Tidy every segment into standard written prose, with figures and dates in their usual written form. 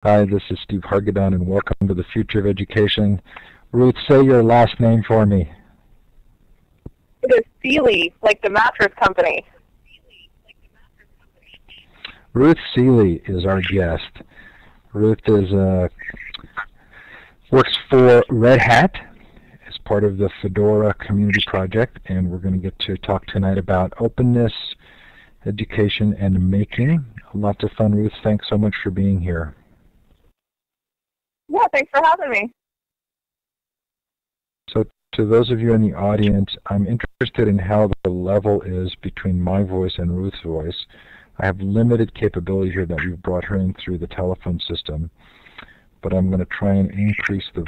Hi, this is Steve Hargadon, and welcome to the Future of Education. Ruth, say your last name for me. It is Suehle, like the mattress company. Ruth Suehle is our guest. Ruth is works for Red Hat as part of the Fedora Community Project, and we're going to get to talk tonight about openness, education, and making. Lots of fun, Ruth. Thanks so much for being here. Yeah, thanks for having me. So to those of you in the audience, I'm interested in how the level is between my voice and Ruth's voice. I have limited capability here that we've brought her in through the telephone system, but I'm going to try and increase the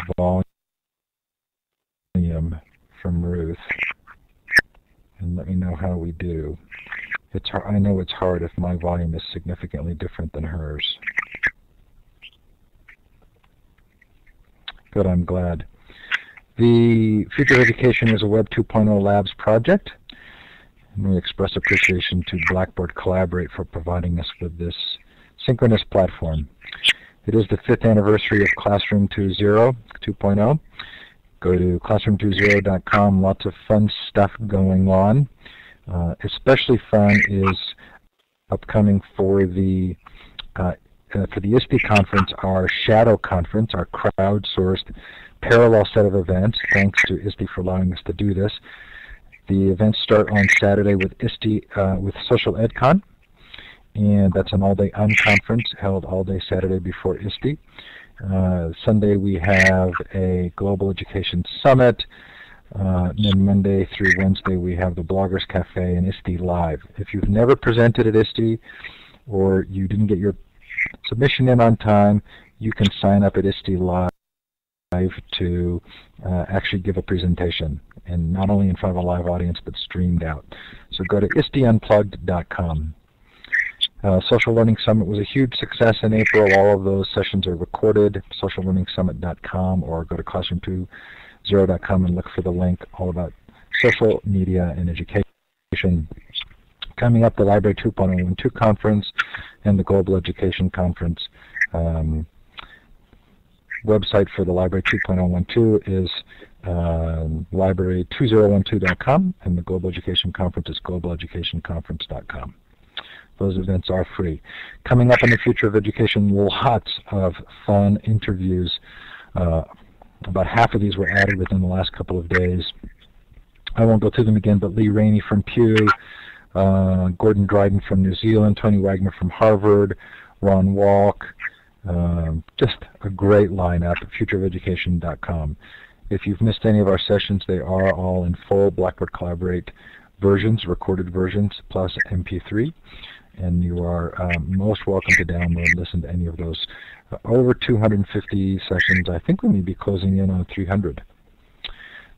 volume from Ruth. And let me know how we do. It's hard, I know it's hard if my volume is significantly different than hers. Good, I'm glad. The Future of Education is a Web 2.0 Labs project, and we express appreciation to Blackboard Collaborate for providing us with this synchronous platform. It is the 5th anniversary of Classroom 2.0. Go to classroom20.com, lots of fun stuff going on. Especially fun is upcoming for the ISTE conference, our shadow conference, our crowdsourced parallel set of events. Thanks to ISTE for allowing us to do this. The events start on Saturday with ISTE, with Social EdCon, and that's an all-day unconference held all day Saturday before ISTE. Sunday we have a Global Education Summit. Then Monday through Wednesday we have the Bloggers Cafe and ISTE Live. If you've never presented at ISTE or you didn't get your submission in on time, you can sign up at ISTE Live to actually give a presentation, and not only in front of a live audience but streamed out. So go to isteunplugged.com. Social Learning Summit was a huge success in April. All of those sessions are recorded. sociallearningsummit.com, or go to classroom20.com and look for the link all about social media and education. Coming up, the Library 2.012 conference and the Global Education Conference. Website for the Library 2.012 is library2012.com, and the Global Education Conference is globaleducationconference.com. Those events are free. Coming up in the Future of Education, lots of fun interviews. About half of these were added within the last couple of days. I won't go through them again, but Lee Rainey from Pew, Gordon Dryden from New Zealand, Tony Wagner from Harvard, Ron Walk, just a great lineup at futureofeducation.com. If you've missed any of our sessions, they are all in full Blackboard Collaborate versions, recorded versions, plus MP3, and you are most welcome to download and listen to any of those. Over 250 sessions. I think we may be closing in on 300.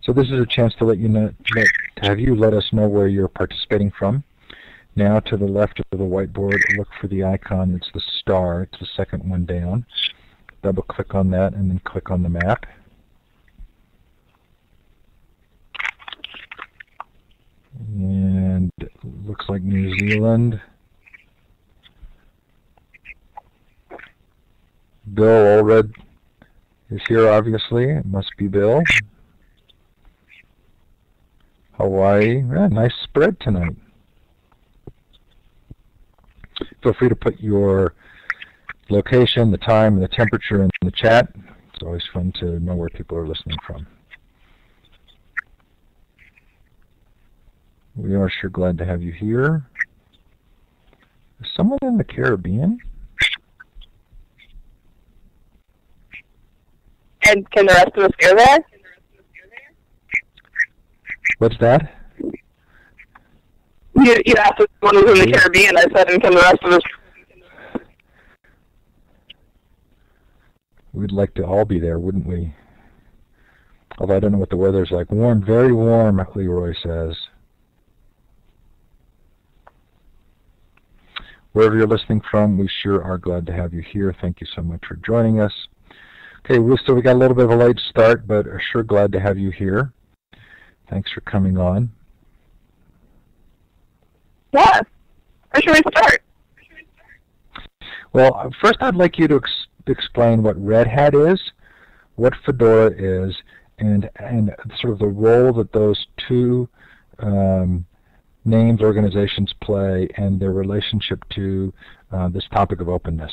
So this is a chance to let you know, let us know where you're participating from. Now to the left of the whiteboard, look for the icon. It's the star. It's the second one down. Double click on that and then click on the map. And it looks like New Zealand. Bill Allred is here, obviously. It must be Bill. Hawaii. Yeah, nice spread tonight. Feel free to put your location, the time, and the temperature in the chat. It's always fun to know where people are listening from. We are sure glad to have you here. Is someone in the Caribbean? And can the rest of us go there? What's that? You asked if someone was in the Caribbean. I said, and can the rest of us? We'd like to all be there, wouldn't we? Although I don't know what the weather's like. Warm, very warm, Leroy says. Wherever you're listening from, we sure are glad to have you here. Thank you so much for joining us. Okay, Ruth, so we got a little bit of a late start, but are sure glad to have you here. Thanks for coming on. Yeah. Where should we start? Well, first I'd like you to explain what Red Hat is, what Fedora is, and sort of the role that those two names, organizations play, and their relationship to this topic of openness.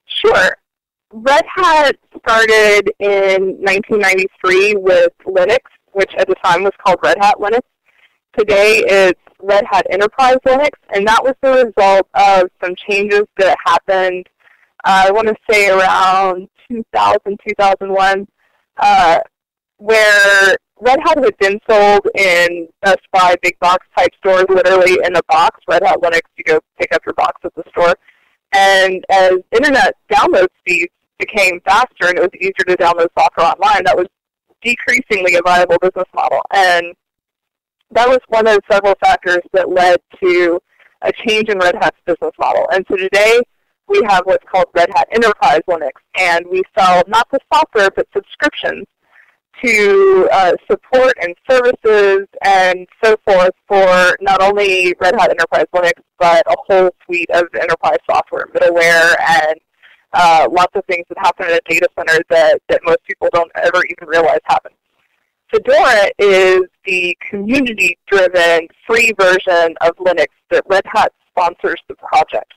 Sure. Red Hat started in 1993 with Linux, which at the time was called Red Hat Linux. Today it's Red Hat Enterprise Linux, and that was the result of some changes that happened, I want to say around 2000, 2001, where Red Hat had been sold in Best Buy big box type stores, literally in a box. Red Hat Linux, you go pick up your box at the store. And as internet download speeds became faster and it was easier to download software online, that was decreasingly a viable business model. And that was one of several factors that led to a change in Red Hat's business model. And so today we have what's called Red Hat Enterprise Linux, and we sell not the software but subscriptions to support and services and so forth for not only Red Hat Enterprise Linux, but a whole suite of enterprise software, middleware, and lots of things that happen in a data center that most people don't ever even realize happen. Fedora is the community-driven free version of Linux that Red Hat sponsors the project.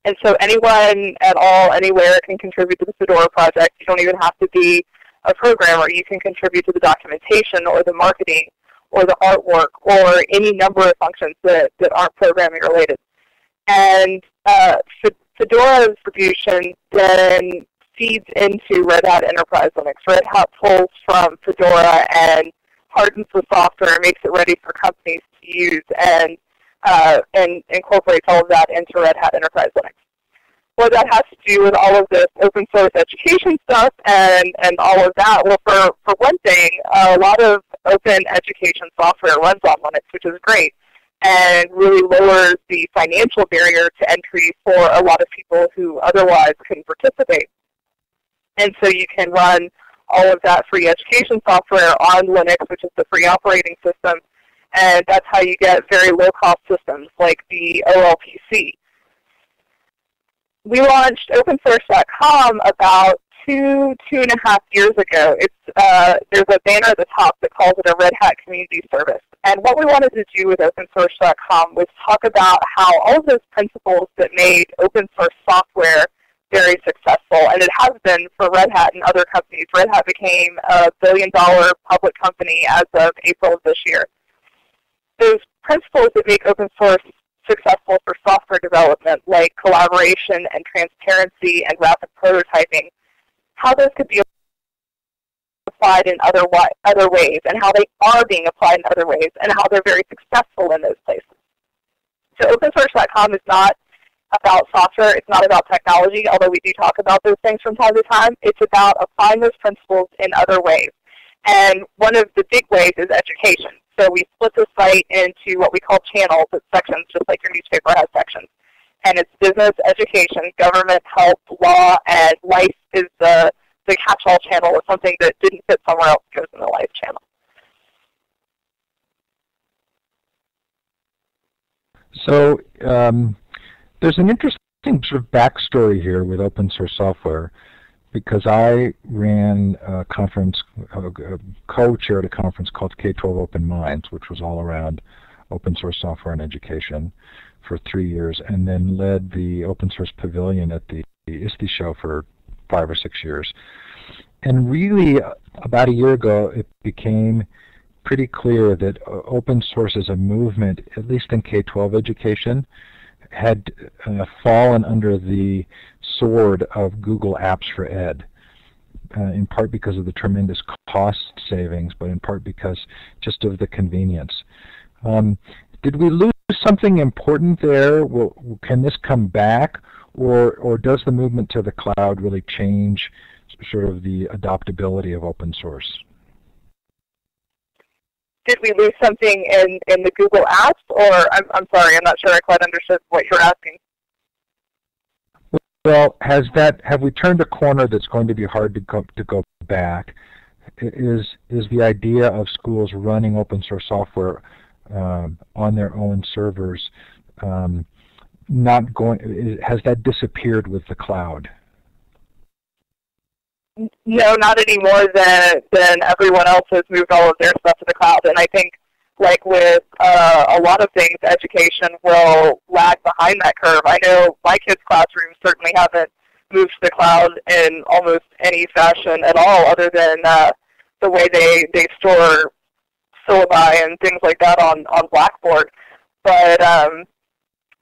And so anyone at all, anywhere can contribute to the Fedora project. You don't even have to be a programmer. You can contribute to the documentation or the marketing or the artwork or any number of functions that aren't programming related. And Fedora's distribution then feeds into Red Hat Enterprise Linux. Red Hat pulls from Fedora and hardens the software and makes it ready for companies to use and incorporates all of that into Red Hat Enterprise Linux. What that has to do with all of this open source education stuff and all of that, well, for one thing, a lot of open education software runs on Linux, which is great, and really lowers the financial barrier to entry for a lot of people who otherwise couldn't participate. And so you can run all of that free education software on Linux, which is the free operating system, and that's how you get very low-cost systems like the OLPC. We launched OpenSource.com about two and a half years ago. There's a banner at the top that calls it a Red Hat community service. And what we wanted to do with OpenSource.com was talk about how all of those principles that made open source software very successful, and it has been for Red Hat and other companies. Red Hat became a billion-dollar public company as of April of this year. Those principles that make open source successful for software development, like collaboration and transparency and rapid prototyping, how those could be applied in other ways, and how they are being applied in other ways, and how they're very successful in those places. So OpenSource.com is not about software, it's not about technology, although we do talk about those things from time to time. It's about applying those principles in other ways. And one of the big ways is education. So we split the site into what we call channels. It's sections, just like your newspaper has sections. And it's business, education, government, health, law, and life is the catch-all channel, or something that didn't fit somewhere else goes in the life channel. So there's an interesting sort of backstory here with open source software, because I ran a conference, co-chaired a conference called K-12 Open Minds, which was all around open source software and education for 3 years, and then led the open source pavilion at the ISTE show for 5 or 6 years. And really, about a year ago, it became pretty clear that open source as a movement, at least in K-12 education, had fallen under the sword of Google Apps for Ed, in part because of the tremendous cost savings, but in part because just of the convenience. Did we lose something important there? Can this come back, or does the movement to the cloud really change sort of the adoptability of open source? Did we lose something in the Google Apps, or I'm sorry, I'm not sure I quite understood what you're asking. Well, have we turned a corner that's going to be hard to go back? Is the idea of schools running open source software on their own servers not going? Has that disappeared with the cloud? No, not any more than everyone else has moved all of their stuff to the cloud. And I think, like with a lot of things, education will lag behind that curve. I know my kids' classrooms certainly haven't moved to the cloud in almost any fashion at all, other than the way they store syllabi and things like that on Blackboard. But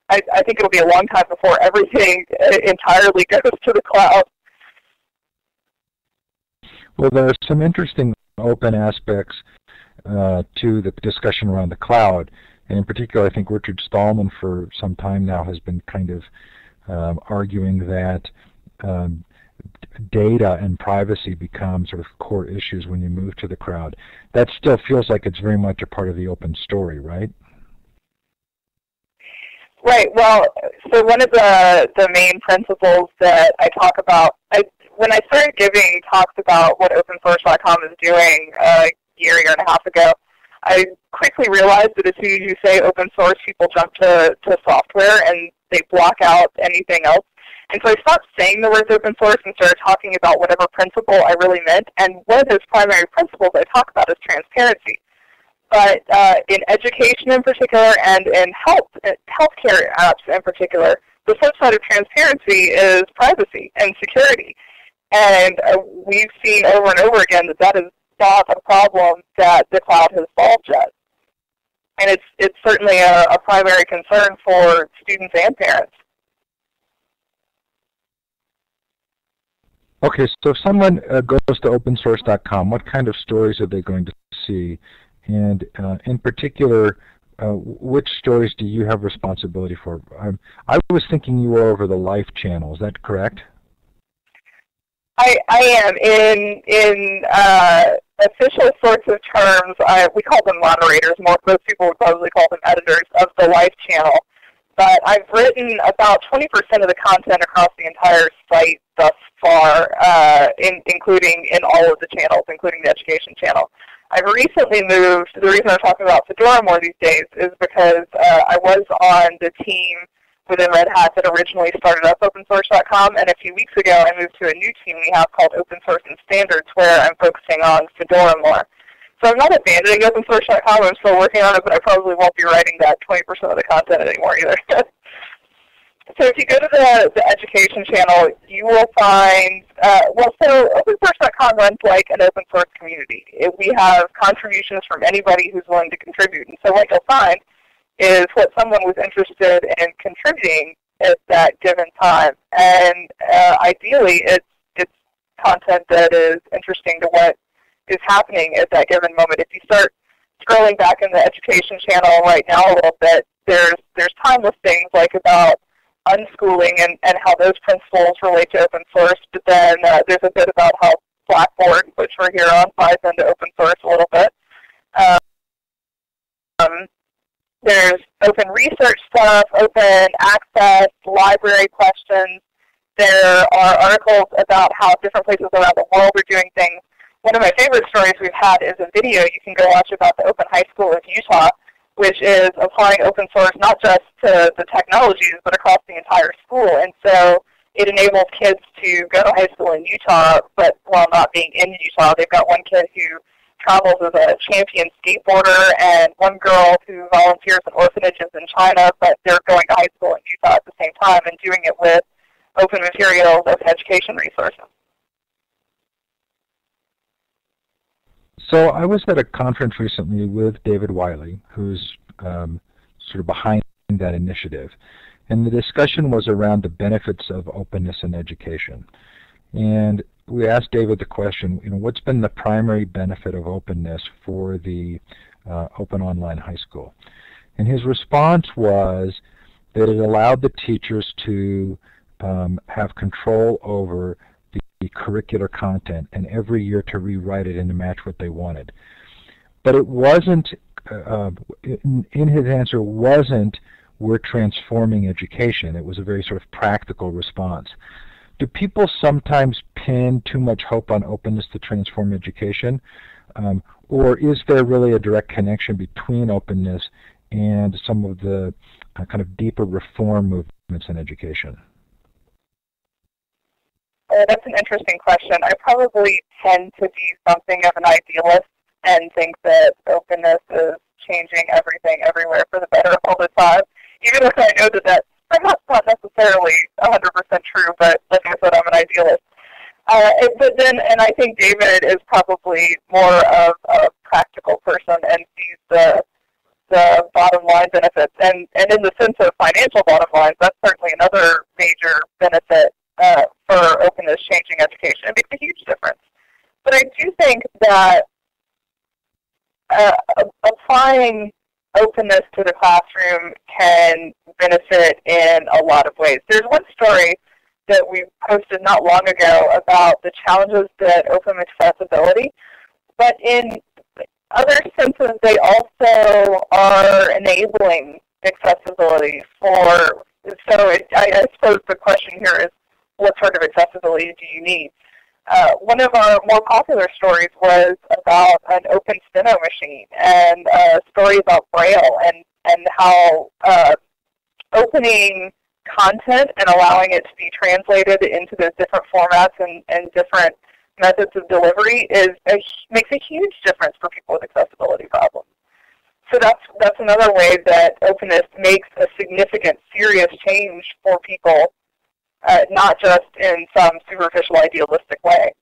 I think it'll be a long time before everything entirely goes to the cloud. Well, there are some interesting open aspects to the discussion around the cloud. And in particular, I think Richard Stallman for some time now has been kind of arguing that data and privacy become sort of core issues when you move to the cloud. That still feels like it's very much a part of the open story, right? Right. Well, so one of the main principles that I talk about, when I started giving talks about what OpenSource.com is doing a year and a half ago, I quickly realized that as soon as you say open source, people jump to software and they block out anything else. And so I stopped saying the words open source and started talking about whatever principle I really meant. And one of those primary principles I talk about is transparency. But in education in particular and in healthcare apps in particular, the flip side of transparency is privacy and security. And we've seen over and over again that that is not a problem that the cloud has solved yet. And it's certainly a primary concern for students and parents. Okay, so if someone goes to opensource.com, what kind of stories are they going to see? And in particular, which stories do you have responsibility for? I was thinking you were over the Life channel. Is that correct? I am. In official sorts of terms, we call them moderators. Most people would probably call them editors of the Life channel. But I've written about 20% of the content across the entire site thus far, including in all of the channels, including the education channel. I've recently moved. The reason I'm talking about Fedora more these days is because I was on the team within Red Hat that originally started up OpenSource.com, and a few weeks ago I moved to a new team we have called Open Source and Standards, where I'm focusing on Fedora more. So I'm not abandoning OpenSource.com. I'm still working on it, but I probably won't be writing that 20% of the content anymore either. So if you go to the education channel, you will find, so OpenSource.com runs like an open source community. We have contributions from anybody who's willing to contribute. And so what you'll find is what someone was interested in contributing at that given time. And ideally, it's content that is interesting to what is happening at that given moment. If you start scrolling back in the education channel right now a little bit, there's timeless things like about unschooling and how those principles relate to open source, but then there's a bit about how Blackboard, which we're here on, ties into open source a little bit. There's open research stuff, open access, library questions. There are articles about how different places around the world are doing things. One of my favorite stories we've had is a video you can go watch about the Open High School of Utah, which is applying open source not just to the technologies, but across the entire school. And so it enables kids to go to high school in Utah, but while not being in Utah. They've got one kid who travels as a champion skateboarder and one girl who volunteers in orphanages in China, but they're going to high school in Utah at the same time and doing it with open materials, open education resources. So I was at a conference recently with David Wiley, who's sort of behind that initiative. And the discussion was around the benefits of openness in education. And we asked David the question, what's been the primary benefit of openness for the Open Online High School? And his response was that it allowed the teachers to have control over the curricular content and every year to rewrite it and to match what they wanted. But it wasn't, in his answer, wasn't we're transforming education. It was a very sort of practical response. Do people sometimes pin too much hope on openness to transform education? Or is there really a direct connection between openness and some of the kind of deeper reform movements in education? That's an interesting question. I probably tend to be something of an idealist and think that openness is changing everything everywhere for the better all the time, even if I know that that's perhaps not necessarily 100% true, but like I said, I'm an idealist. But then, and I think David is probably more of a practical person and sees the bottom line benefits. And in the sense of financial bottom lines, that's certainly another major benefit for openness changing education. It makes a huge difference. But I do think that applying openness to the classroom can benefit in a lot of ways. There's one story that we posted not long ago about the challenges that open accessibility, but in other senses they also are enabling accessibility for, I suppose the question here is, what sort of accessibility do you need? One of our more popular stories was about an open steno machine and a story about Braille and how opening content and allowing it to be translated into those different formats and different methods of delivery makes a huge difference for people with accessibility problems. So that's another way that openness makes a significant, serious change for people, not just in some superficial, idealistic way.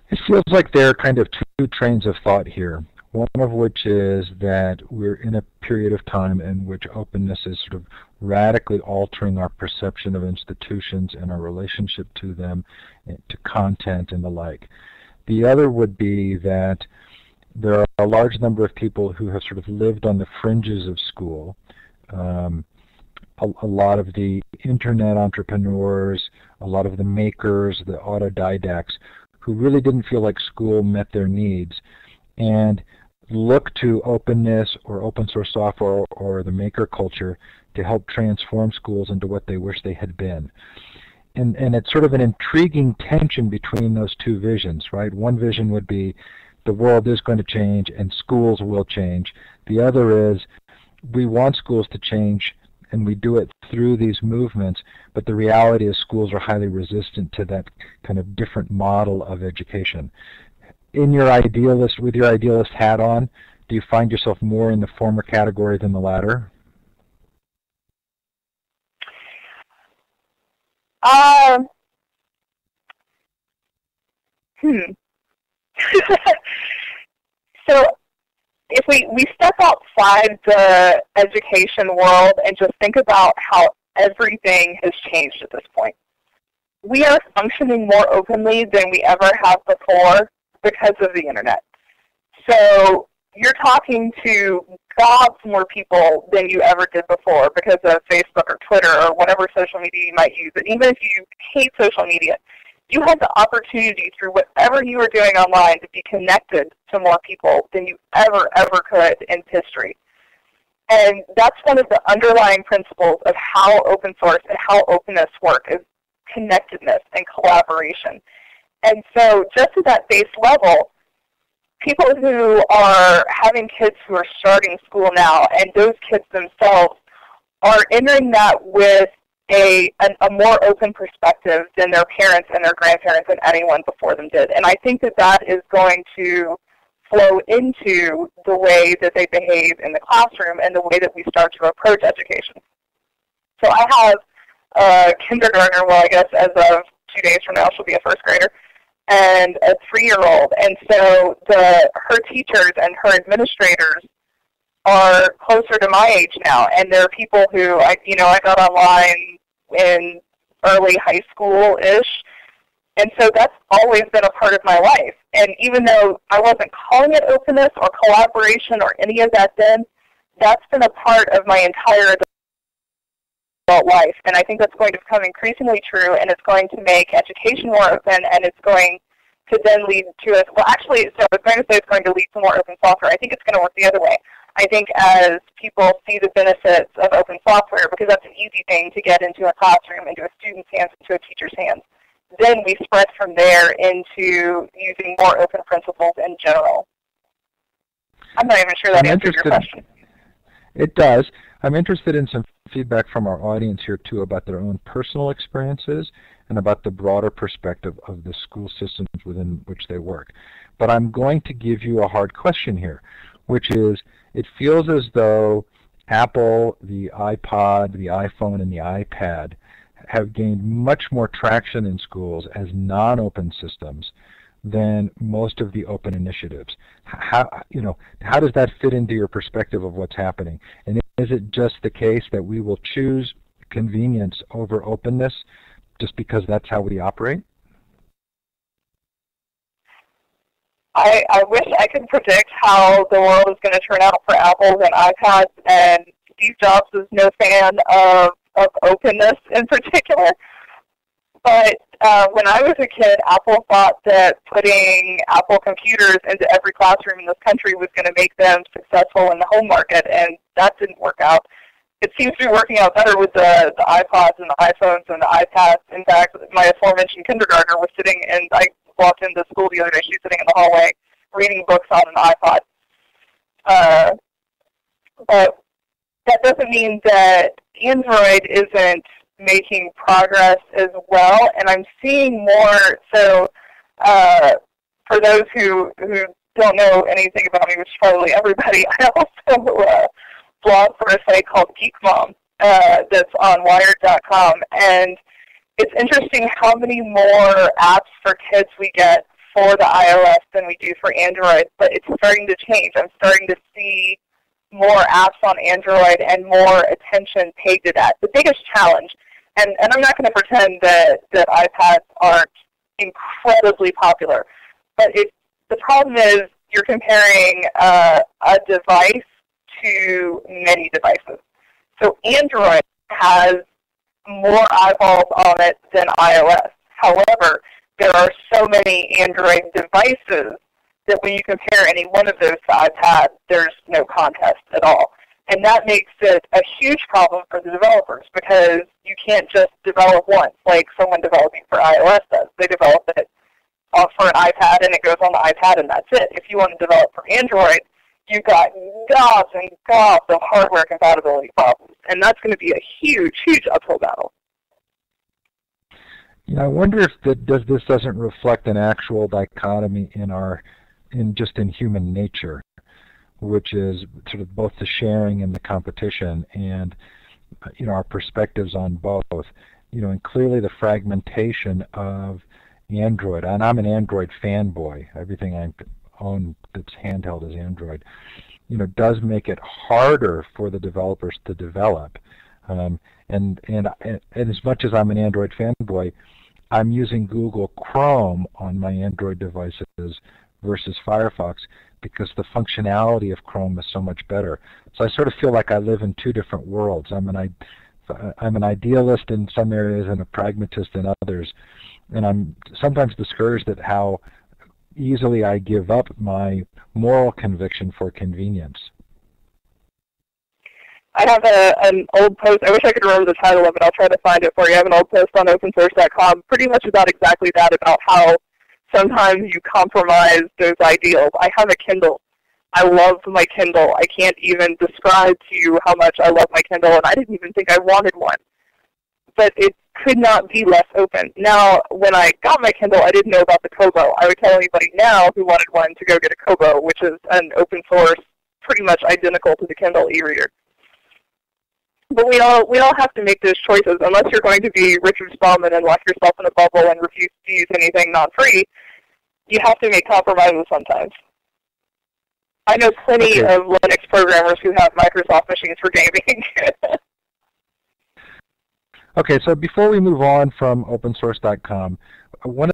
It feels like there are kind of two trains of thought here. One of which is that we're in a period of time in which openness is sort of radically altering our perception of institutions and our relationship to them, to content and the like. The other would be that there are a large number of people who have sort of lived on the fringes of school. A lot of the internet entrepreneurs, a lot of the makers, the autodidacts, who really didn't feel like school met their needs, and look to openness or open source software or the maker culture to help transform schools into what they wish they had been. And it's sort of an intriguing tension between those two visions, right? One vision would be the world is going to change and schools will change. The other is we want schools to change and we do it through these movements, but the reality is schools are highly resistant to that kind of different model of education. With your idealist hat on, do you find yourself more in the former category than the latter? So if we step outside the education world and just think about how everything has changed at this point, we are functioning more openly than we ever have before because of the internet. So you're talking to gobs more people than you ever did before because of Facebook or Twitter or whatever social media you might use. And even if you hate social media, you have the opportunity through whatever you are doing online to be connected to more people than you ever could in history. And that's one of the underlying principles of how open source and how openness work is connectedness and collaboration. And so just at that base level, people who are having kids who are starting school now, and those kids themselves are entering that with a more open perspective than their parents and their grandparents and anyone before them did. And I think that that is going to flow into the way that they behave in the classroom and the way that we start to approach education. So I have a kindergartner, well, I guess as of 2 days from now she'll be a first grader, and a 3-year-old. And so her teachers and her administrators are closer to my age now, and they're people who I got online in early high school-ish, and so that's always been a part of my life. And even though I wasn't calling it openness or collaboration or any of that then, that's been a part of my entire adult life, and I think that's going to become increasingly true, and it's going to make education more open, and it's going to then lead to us. Well, actually, so I was going to say it's going to lead to more open software. I think it's going to work the other way. I think as people see the benefits of open software, because that's an easy thing to get into a classroom, into a student's hands, into a teacher's hands, then we spread from there into using more open principles in general. I'm not even sure that answers your question. It does. I'm interested in some feedback from our audience here, too, about their own personal experiences and about the broader perspective of the school systems within which they work. But I'm going to give you a hard question here, which is, it feels as though Apple, the iPod, the iPhone, and the iPad have gained much more traction in schools as non-open systems than most of the open initiatives. How does that fit into your perspective of what's happening? And is it just the case that we will choose convenience over openness just because that's how we operate? I wish I could predict how the world is going to turn out for Apples and iPads, and Steve Jobs is no fan of openness in particular. But when I was a kid, Apple thought that putting Apple computers into every classroom in this country was going to make them successful in the home market, and that didn't work out. It seems to be working out better with the iPods and the iPhones and the iPads. In fact, my aforementioned kindergartner was sitting, and I walked into school the other day, she's sitting in the hallway reading books on an iPod. But that doesn't mean that Android isn't making progress as well, and I'm seeing more. So for those who don't know anything about me, which is probably everybody, I also blog for a site called Geek Mom that's on Wired.com, and it's interesting how many more apps for kids we get for the iOS than we do for Android, but it's starting to change. I'm starting to see more apps on Android and more attention paid to that. The biggest challenge, and I'm not going to pretend that iPads aren't incredibly popular, but the problem is you're comparing a device to many devices. So Android has more eyeballs on it than iOS. However, there are so many Android devices that when you compare any one of those to iPad, there's no contest at all. And that makes it a huge problem for the developers because you can't just develop once like someone developing for iOS does. They develop it for an iPad and it goes on the iPad and that's it. If you want to develop for Android, you've got gobs and gobs of hardware compatibility problems. And that's going to be a huge, huge uphill battle. Yeah, I wonder if this doesn't reflect an actual dichotomy in human nature, which is sort of both the sharing and the competition, and our perspectives on both. And clearly the fragmentation of Android. And I'm an Android fanboy. Everything I own that's handheld is Android. Does make it harder for the developers to develop. And as much as I'm an Android fanboy, I'm using Google Chrome on my Android devices versus Firefox because the functionality of Chrome is so much better. So I sort of feel like I live in two different worlds. I'm an idealist in some areas and a pragmatist in others. And I'm sometimes discouraged at how easily I give up my moral conviction for convenience. I have an old post. I wish I could remember the title of it. I'll try to find it for you. I have an old post on opensource.com pretty much about exactly that, about how sometimes you compromise those ideals. I have a Kindle. I love my Kindle. I can't even describe to you how much I love my Kindle, and I didn't even think I wanted one. But it could not be less open. Now, when I got my Kindle, I didn't know about the Kobo. I would tell anybody now who wanted one to go get a Kobo, which is an open source, pretty much identical to the Kindle e-reader. But we all have to make those choices. Unless you're going to be Richard Stallman and lock yourself in a bubble and refuse to use anything non-free, you have to make compromises sometimes. I know plenty of Linux programmers who have Microsoft machines for gaming. Okay, so before we move on from opensource.com, one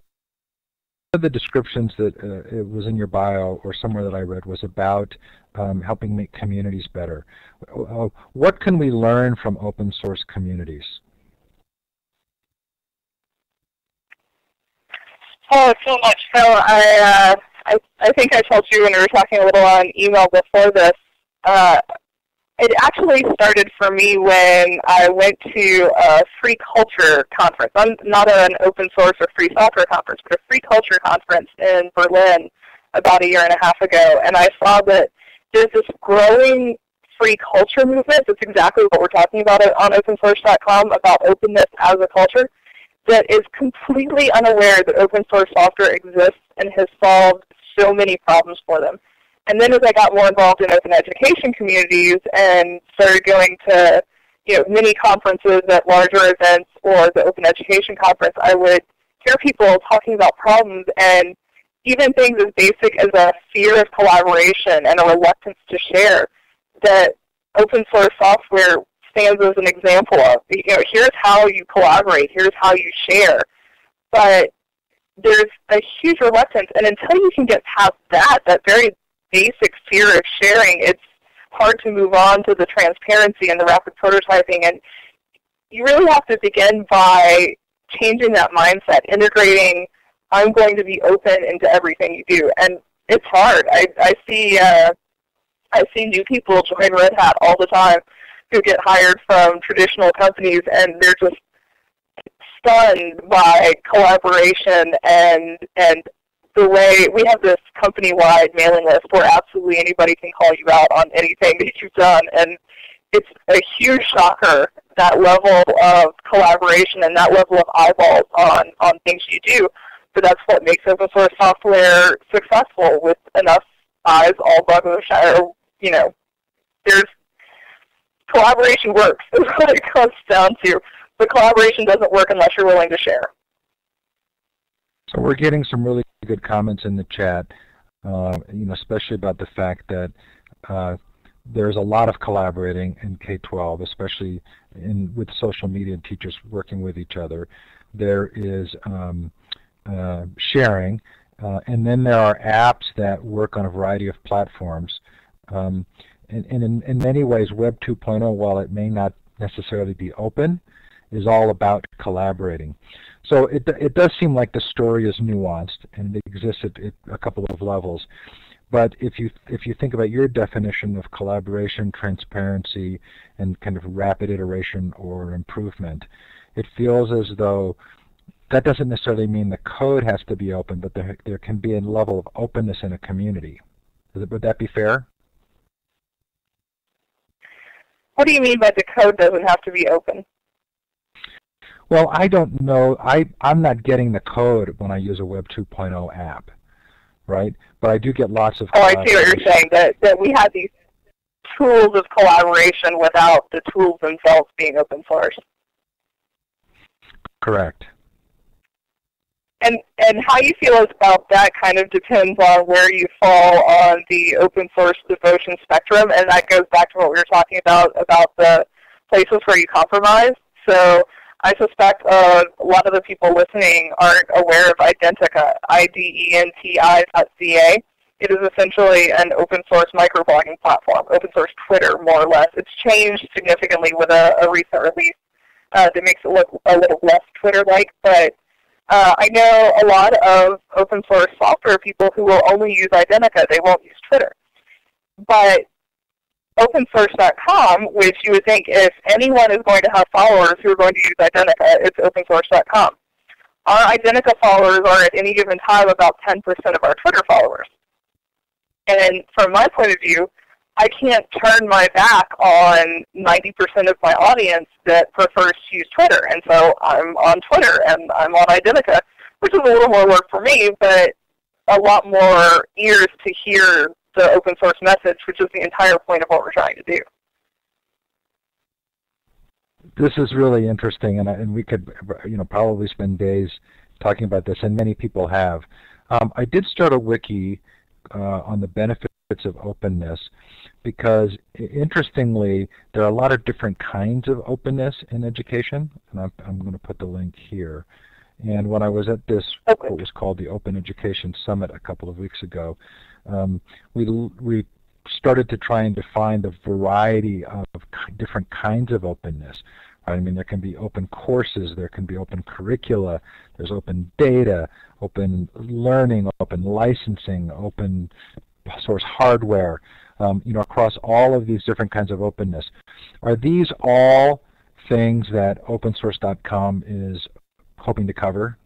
of the descriptions that it was in your bio or somewhere that I read was about helping make communities better. What can we learn from open source communities? Oh, so much. So I think I told you when we were talking a little on email before this, it actually started for me when I went to a free culture conference. I'm not an open source or free software conference, but a free culture conference in Berlin about a year and a half ago. And I saw that there's this growing free culture movement. That's exactly what we're talking about on opensource.com, about openness as a culture, that is completely unaware that open source software exists and has solved so many problems for them. And then as I got more involved in open education communities and started going to mini conferences at larger events or the Open Education Conference, I would hear people talking about problems and even things as basic as a fear of collaboration and a reluctance to share that open source software stands as an example of. Here's how you collaborate, here's how you share. But there's a huge reluctance, and until you can get past that very basic fear of sharing, it's hard to move on to the transparency and the rapid prototyping. And you really have to begin by changing that mindset, integrating, I'm going to be open into everything you do. And it's hard. I see new people join Red Hat all the time who get hired from traditional companies, and they're just stunned by collaboration and the way we have this company-wide mailing list where absolutely anybody can call you out on anything that you've done. And it's a huge shocker, that level of collaboration and that level of eyeballs on things you do. But that's what makes open source software successful, with enough eyes all bug in the shower. There's collaboration works is what it comes down to. But collaboration doesn't work unless you're willing to share. So we're getting some really good comments in the chat, especially about the fact that there's a lot of collaborating in K-12, especially with social media and teachers working with each other. There is sharing, and then there are apps that work on a variety of platforms. And in many ways, Web 2.0, while it may not necessarily be open, is all about collaborating. So it does seem like the story is nuanced and it exists at a couple of levels. But if you think about your definition of collaboration, transparency, and kind of rapid iteration or improvement, it feels as though that doesn't necessarily mean the code has to be open, but there can be a level of openness in a community. Would that be fair? What do you mean by the code doesn't have to be open? Well, I don't know. I'm not getting the code when I use a Web 2.0 app, right? But I do get lots of. Oh, I see what you're saying. That we have these tools of collaboration without the tools themselves being open source. Correct. And how you feel about that kind of depends on where you fall on the open source devotion spectrum, and that goes back to what we were talking about the places where you compromise. So I suspect a lot of the people listening aren't aware of Identica, IDENTI.ca. It is essentially an open source microblogging platform, open source Twitter, more or less. It's changed significantly with a recent release that makes it look a little less Twitter-like, but I know a lot of open source software people who will only use Identica. They won't use Twitter. But opensource.com, which you would think if anyone is going to have followers who are going to use Identica, it's opensource.com. Our Identica followers are at any given time about 10% of our Twitter followers. And from my point of view, I can't turn my back on 90% of my audience that prefers to use Twitter. And so I'm on Twitter and I'm on Identica, which is a little more work for me, but a lot more ears to hear the open source message, which is the entire point of what we're trying to do. This is really interesting, and we could probably spend days talking about this, and many people have. I did start a wiki on the benefits of openness because, interestingly, there are a lot of different kinds of openness in education, and I'm going to put the link here. And when I was at this, what was called the Open Education Summit a couple of weeks ago, we started to try and define the variety of different kinds of openness. Right? I mean, there can be open courses, there can be open curricula, there's open data, open learning, open licensing, open source hardware, across all of these different kinds of openness. Are these all things that opensource.com is hoping to cover?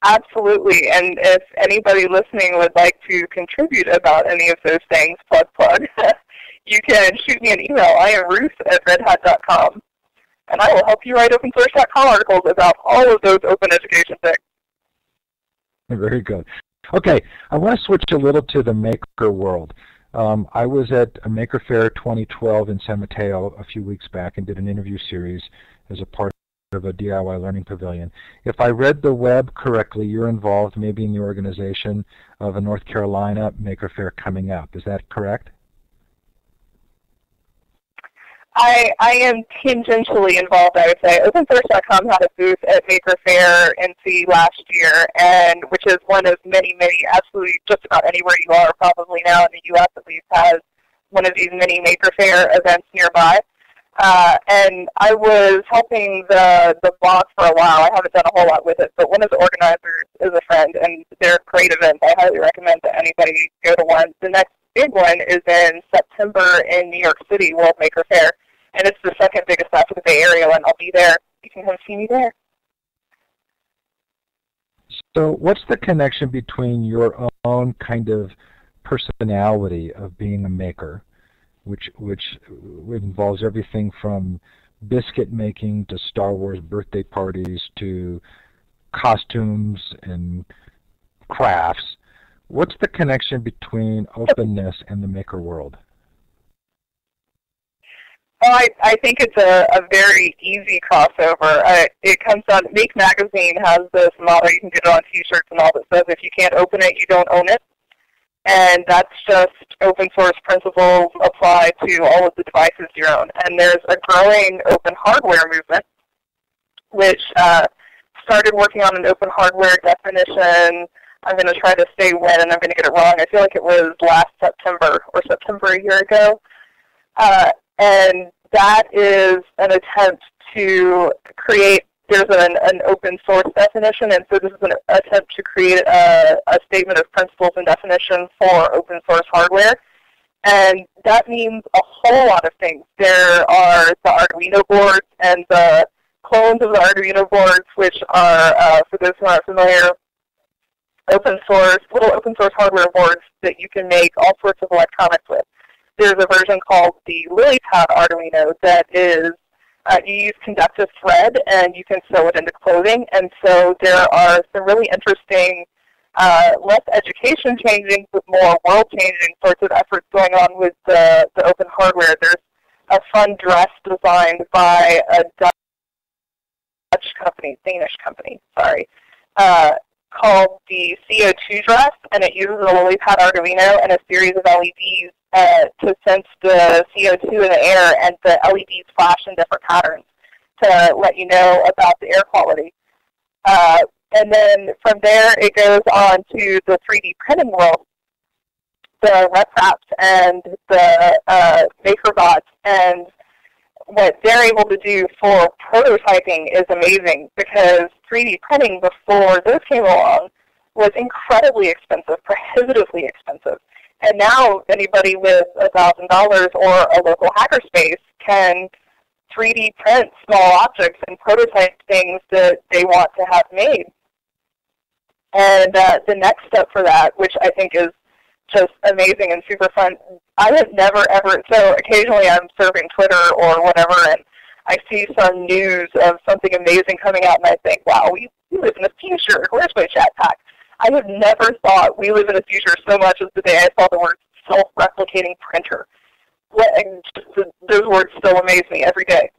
Absolutely. And if anybody listening would like to contribute about any of those things, plug, you can shoot me an email. I am Ruth at redhat.com. And I will help you write opensource.com articles about all of those open education things. Very good. Okay, I want to switch a little to the maker world. I was at a Maker Faire 2012 in San Mateo a few weeks back and did an interview series as a part of a DIY Learning Pavilion. If I read the web correctly, you're involved maybe in the organization of a North Carolina Maker Faire coming up. Is that correct? I am tangentially involved, I would say. OpenSource.com had a booth at Maker Faire NC last year, and which is one of many, absolutely just about anywhere you are probably now in the U.S. at least has one of these mini Maker Faire events nearby. And I was helping the blog for a while. I haven't done a whole lot with it, but one of the organizers is a friend, and they're great events. I highly recommend that anybody go to one. The next big one is in September in New York City, World Maker Faire. And it's the second biggest after the Bay Area, and I'll be there. You can come see me there. So what's the connection between your own kind of personality of being a maker, which involves everything from biscuit making to Star Wars birthday parties to costumes and crafts? What's the connection between openness and the maker world? Well, I think it's a very easy crossover. It comes down, Make Magazine has this motto, you can get it on t-shirts and all, that says if you can't open it, you don't own it. And that's just open source principles apply to all of the devices you own. And there's a growing open hardware movement, which started working on an open hardware definition. I'm going to try to say when, and I'm going to get it wrong. I feel like it was last September or September a year ago. And that is an attempt to create, there's an open source definition, and so this is an attempt to create a statement of principles and definition for open source hardware. And that means a whole lot of things. There are the Arduino boards and the clones of the Arduino boards, which are, for those who aren't familiar, open source, little open source hardware boards that you can make all sorts of electronics with. There's a version called the LilyPad Arduino that is, you use conductive thread and you can sew it into clothing. And so there are some really interesting, less education changing, but more world changing sorts of efforts going on with the open hardware. There's a fun dress designed by a Danish company, sorry, called the CO2 dress, and it uses a LilyPad Arduino and a series of LEDs to sense the CO2 in the air, and the LEDs flash in different patterns to let you know about the air quality. And then from there, it goes on to the 3D printing world, the RepRaps and the MakerBots, and what they're able to do for prototyping is amazing, because 3D printing before those came along was incredibly expensive, prohibitively expensive. And now anybody with $1,000 or a local hackerspace can 3D print small objects and prototype things that they want to have made. And the next step for that, which I think is just amazing and super fun, I have never ever, so occasionally I'm surfing Twitter or whatever, and I see some news of something amazing coming out, and I think, wow, we live in the future. Where's my chat pack? I have never thought we live in the future so much as the day I saw the word self-replicating printer. Those words still amaze me every day.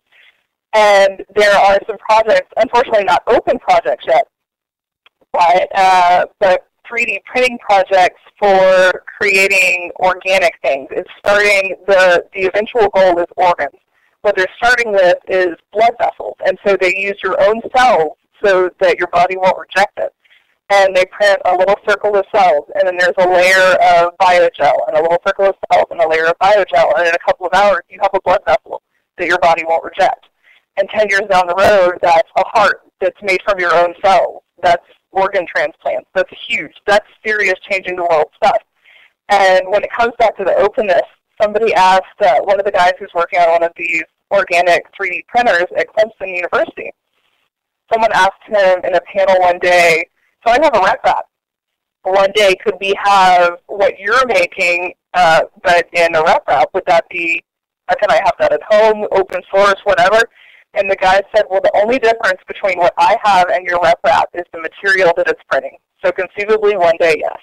And there are some projects, unfortunately not open projects yet, but 3D printing projects for creating organic things. It's starting, the eventual goal is organs. What they're starting with is blood vessels, and so they use your own cells so that your body won't reject it. And they print a little circle of cells, and then there's a layer of biogel, and a little circle of cells, and a layer of biogel, and in a couple of hours you have a blood vessel that your body won't reject. And 10 years down the road, that's a heart that's made from your own cells. That's organ transplants. That's huge. That's serious changing the world stuff. And when it comes back to the openness, somebody asked one of the guys who's working on one of these organic 3D printers at Clemson University, someone asked him in a panel one day, So I have a rep wrap. One day, could we have what you're making, but in a rep wrap? Would that be, can I have that at home, open source, whatever? And the guy said, well, the only difference between what I have and your rep wrap is the material that it's printing. So conceivably, one day, yes.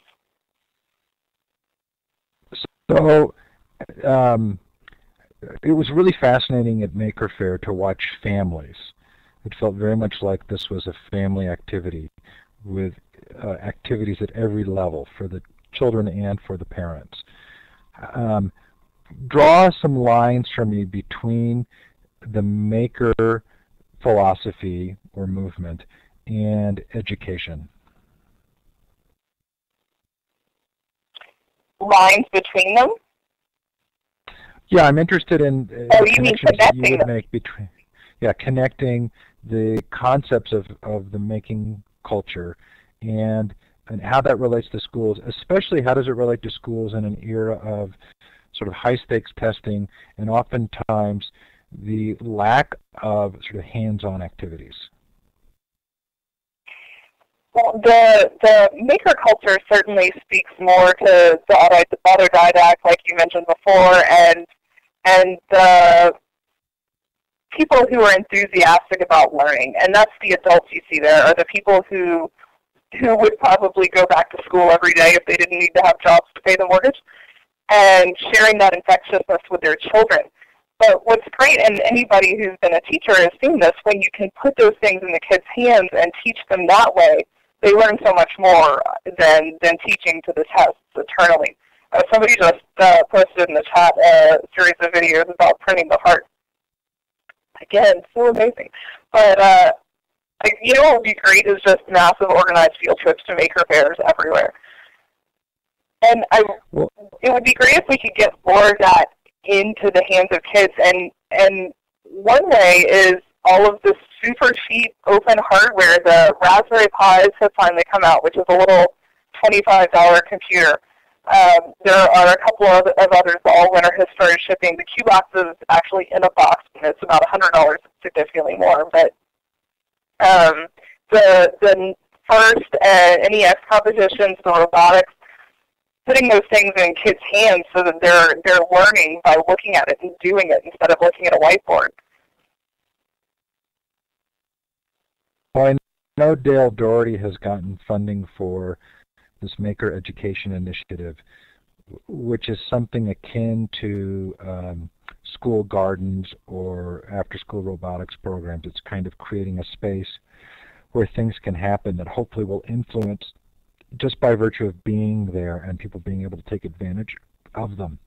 So it was really fascinating at Maker Faire to watch families. It felt very much like this was a family activity with activities at every level for the children and for the parents. Draw some lines for me between the maker philosophy or movement and education. Lines between them? Yeah, I'm interested in the connections that you would make between, connecting the concepts of the making culture and how that relates to schools, especially how does it relate to schools in an era of sort of high-stakes testing and oftentimes the lack of sort of hands-on activities. Well, the maker culture certainly speaks more to the autodidact, like you mentioned before, and the people who are enthusiastic about learning, and that's the adults you see there, are the people who would probably go back to school every day if they didn't need to have jobs to pay the mortgage, and sharing that infectiousness with their children. But what's great, and anybody who's been a teacher has seen this, when you can put those things in the kids' hands and teach them that way, they learn so much more than teaching to the tests eternally. Somebody just posted in the chat a series of videos about printing the heart. Again, so amazing. But you know what would be great is just massive organized field trips to maker fairs everywhere. And it would be great if we could get more of that into the hands of kids. And one way is all of this super cheap open hardware. The Raspberry Pis have finally come out, which is a little $25 computer. There are a couple of others. The All-Winter has started shipping. The Q-Box is actually in a box, and it's about $100, significantly more. But the first NEX competitions, the robotics, putting those things in kids' hands so that they're learning by looking at it and doing it instead of looking at a whiteboard. Well, I know Dale Doherty has gotten funding for this Maker Education Initiative, which is something akin to school gardens or after-school robotics programs. It's kind of creating a space where things can happen that hopefully will influence just by virtue of being there and people being able to take advantage of them.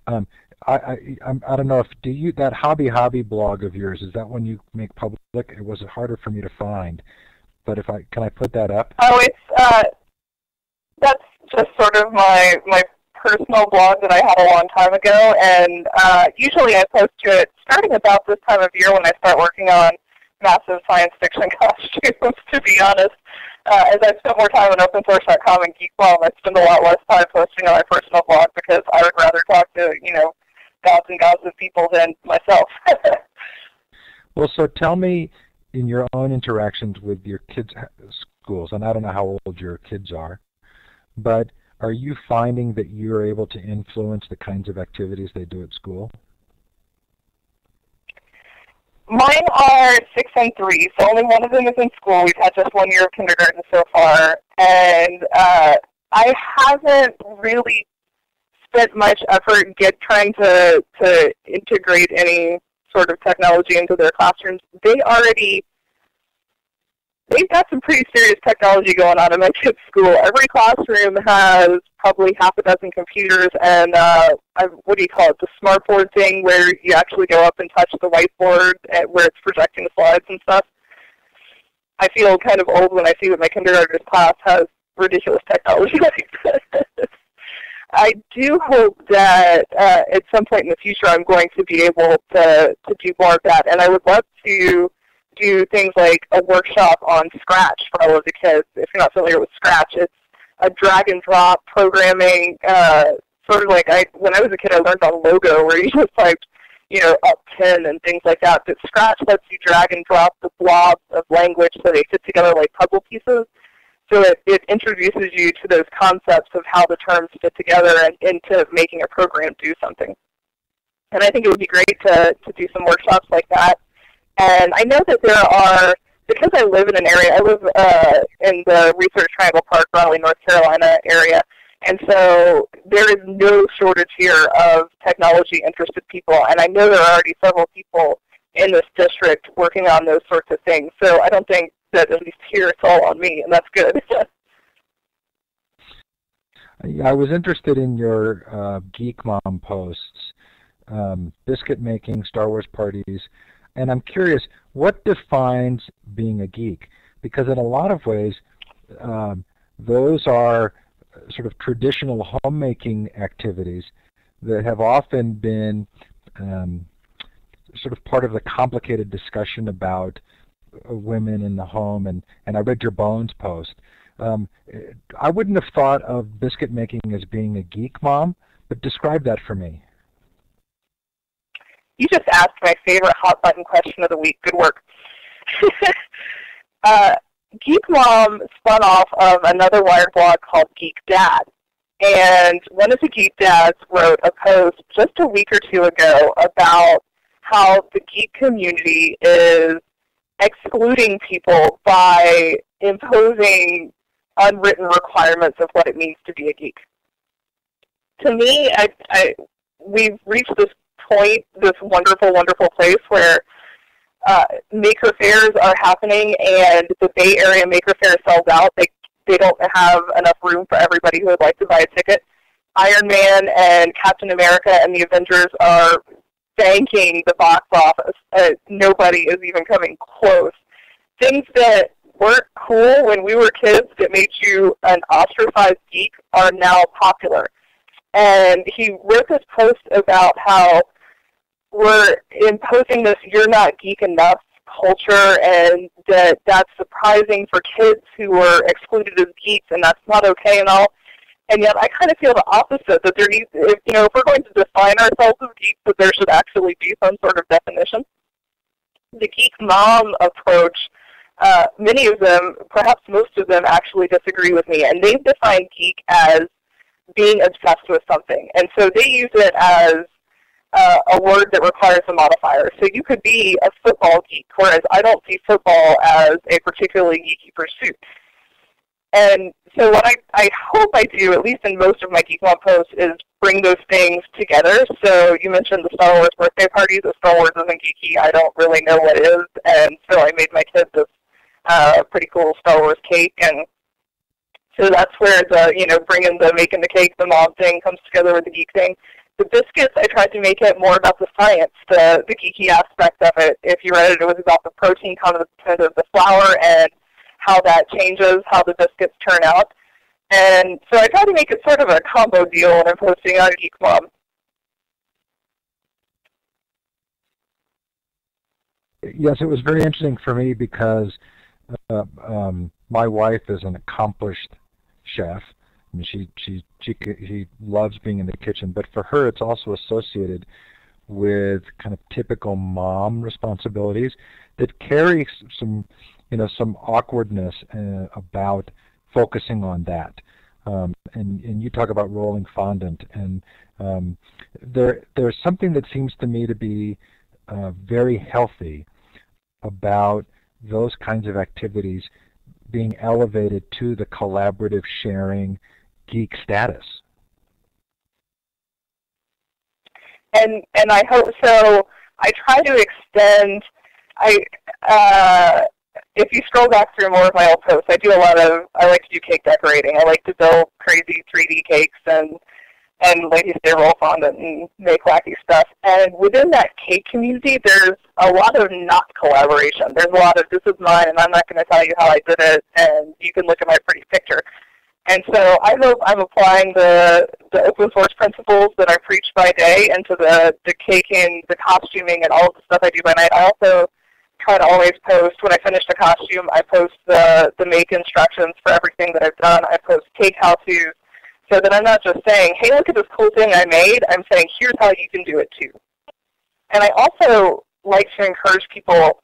I don't know if that hobby blog of yours, is that one you make public? It was harder for me to find, but can I put that up? Oh, that's just sort of my personal blog that I had a long time ago, and usually I post to it starting about this time of year when I start working on massive science fiction costumes, to be honest. As I spend more time on opensource.com and GeekBomb, I spend a lot less time posting on my personal blog because I would rather talk to, gods and gods of people than myself. Well, so tell me, in your own interactions with your kids' schools, and I don't know how old your kids are, but are you finding that you're able to influence the kinds of activities they do at school? Mine are 6 and 3, so only one of them is in school. We've had just 1 year of kindergarten so far, and I haven't really spent much effort trying to integrate any sort of technology into their classrooms. They've got some pretty serious technology going on in my kids' school. Every classroom has probably half a dozen computers and, what do you call it, the smartboard thing where you actually go up and touch the whiteboard where it's projecting the slides and stuff. I feel kind of old when I see that my kindergarten class has ridiculous technology like this. I do hope that at some point in the future I'm going to be able to do more of that, and I would love to do things like a workshop on Scratch for all of the kids. If you're not familiar with Scratch, it's a drag and drop programming, sort of like when I was a kid I learned on Logo where you just typed, up pin and things like that. But Scratch lets you drag and drop the blobs of language so they fit together like puzzle pieces. So it introduces you to those concepts of how the terms fit together and into making a program do something. And I think it would be great to do some workshops like that. And I know that there are, because I live in an area, I live in the Research Triangle Park, Raleigh, North Carolina area, and so there is no shortage here of technology-interested people, and I know there are already several people in this district working on those sorts of things. So I don't think that at least here it's all on me, and that's good. I was interested in your Geek Mom posts, biscuit making, Star Wars parties, and I'm curious, what defines being a geek? Because in a lot of ways, those are sort of traditional homemaking activities that have often been sort of part of the complicated discussion about women in the home, and I read your Bones post. I wouldn't have thought of biscuit making as being a geek mom, but describe that for me. You just asked my favorite hot button question of the week. Good work. Geek Mom spun off of another Wired blog called Geek Dad. And one of the Geek Dads wrote a post just a week or two ago about how the geek community is excluding people by imposing unwritten requirements of what it means to be a geek. To me, we've reached this point, this wonderful, wonderful place where maker fairs are happening, and the Bay Area Maker Fair sells out. They don't have enough room for everybody who would like to buy a ticket. Iron Man and Captain America and the Avengers are banking the box office. Nobody is even coming close. Things that weren't cool when we were kids that made you an ostracized geek are now popular. And he wrote this post about how we're imposing this "you're not geek enough" culture, and that's surprising for kids who were excluded as geeks, and that's not okay and all. And yet I kind of feel the opposite, that there needs, if we're going to define ourselves as geeks, that there should actually be some sort of definition. The Geek Mom approach, many of them, perhaps most of them, actually disagree with me, and they've defined geek as being obsessed with something. And so they use it as a word that requires a modifier. So you could be a football geek, whereas I don't see football as a particularly geeky pursuit. And so what I hope I do, at least in most of my Geek Mom posts, is bring those things together. So you mentioned the Star Wars birthday party. The Star Wars isn't geeky. I don't really know what is. And so I made my kids this pretty cool Star Wars cake. And so that's where the, bringing the making the cake, the mom thing comes together with the geek thing. The biscuits, I tried to make it more about the science, the geeky aspect of it. If you read it, it was about the protein content of the flour and how that changes, how the biscuits turn out. And so I tried to make it sort of a combo deal when I'm posting on Geek Mom. Yes, it was very interesting for me because my wife is an accomplished chef. I mean, she loves being in the kitchen, but for her it's also associated with kind of typical mom responsibilities that carry some awkwardness about focusing on that. And you talk about rolling fondant, and there's something that seems to me to be very healthy about those kinds of activities being elevated to the collaborative sharing geek status. And I hope so. I try to extend, if you scroll back through more of my old posts, I like to do cake decorating. I like to build crazy 3D cakes and like you say, roll fondant and make wacky stuff. And within that cake community, there's a lot of not collaboration. There's a lot of, this is mine, and I'm not going to tell you how I did it, and you can look at my pretty picture. And so I hope I'm applying the open source principles that I preach by day into the caking, the costuming, and all of the stuff I do by night. I also try to always post, when I finish the costume, I post the make instructions for everything that I've done. I post cake how-tos, so that I'm not just saying, hey, look at this cool thing I made. I'm saying, here's how you can do it too. And I also like to encourage people.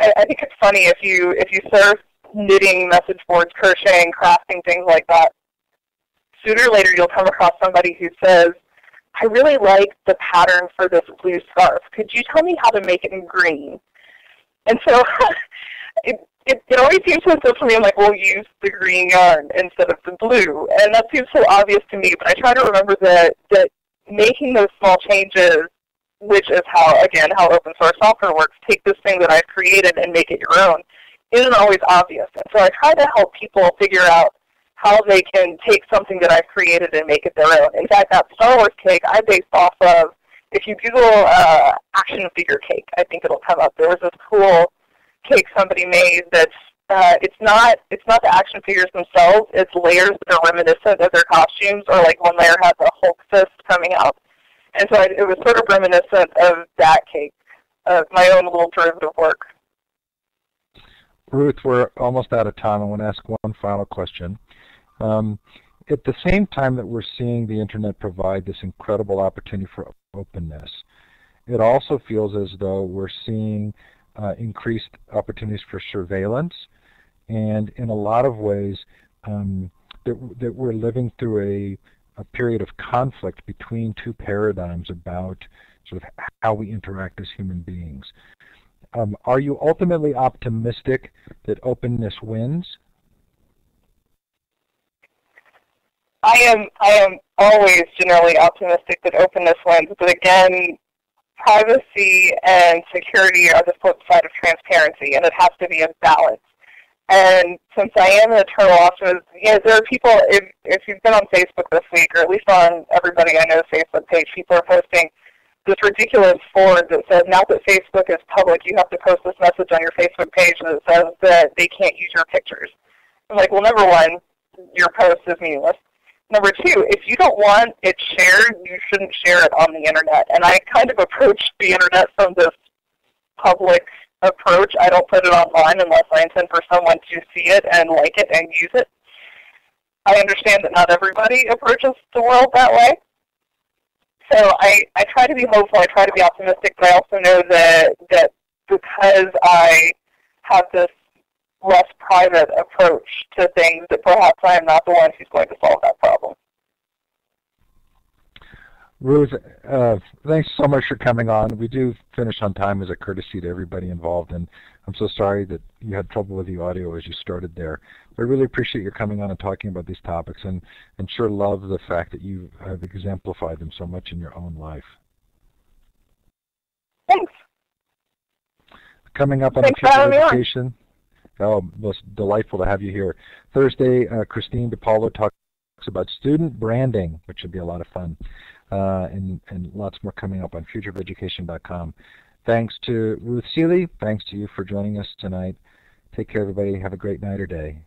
I think it's funny if you serve knitting, message boards, crocheting, crafting, things like that. Sooner or later, you'll come across somebody who says, "I really like the pattern for this blue scarf. Could you tell me how to make it in green?" And so it always seems so simple for me. I'm like, well, use the green yarn instead of the blue. And that seems so obvious to me, but I try to remember that making those small changes, which is how open source software works, take this thing that I've created and make it your own, isn't always obvious. And so I try to help people figure out how they can take something that I've created and make it their own. In fact, that Star Wars cake I based off of, if you Google action figure cake, I think it'll come up. There was this cool cake somebody made that's it's not the action figures themselves, it's layers that are reminiscent of their costumes, or like one layer has a Hulk fist coming out. And so it was sort of reminiscent of that cake, of my own little derivative work. Ruth, we're almost out of time. I want to ask one final question. At the same time that we're seeing the Internet provide this incredible opportunity for openness, it also feels as though we're seeing increased opportunities for surveillance, and in a lot of ways that we're living through a period of conflict between two paradigms about sort of how we interact as human beings. Are you ultimately optimistic that openness wins? I am always generally optimistic that openness wins, but again, privacy and security are the flip side of transparency, and it has to be a balance. And since I am an eternal optimist, there are people, if you've been on Facebook this week, or at least on everybody I know's Facebook page, people are posting this ridiculous forward that says, now that Facebook is public, you have to post this message on your Facebook page that says that they can't use your pictures. I'm like, well, number one, your post is meaningless. Number two, if you don't want it shared, you shouldn't share it on the Internet. And I kind of approach the Internet from this public approach. I don't put it online unless I intend for someone to see it and like it and use it. I understand that not everybody approaches the world that way. So I try to be hopeful, I try to be optimistic, but I also know that because I have this less private approach to things, that perhaps I am not the one who's going to solve that problem. Ruth, thanks so much for coming on. We do finish on time as a courtesy to everybody involved, and I'm so sorry that you had trouble with the audio as you started there. But I really appreciate your coming on and talking about these topics, and sure love the fact that you have exemplified them so much in your own life. Thanks. Coming up on the future education. Oh, most delightful to have you here. Thursday, Christine DiPaolo talks about student branding, which should be a lot of fun. And lots more coming up on futureofeducation.com. Thanks to Ruth Suehle. Thanks to you for joining us tonight. Take care, everybody. Have a great night or day.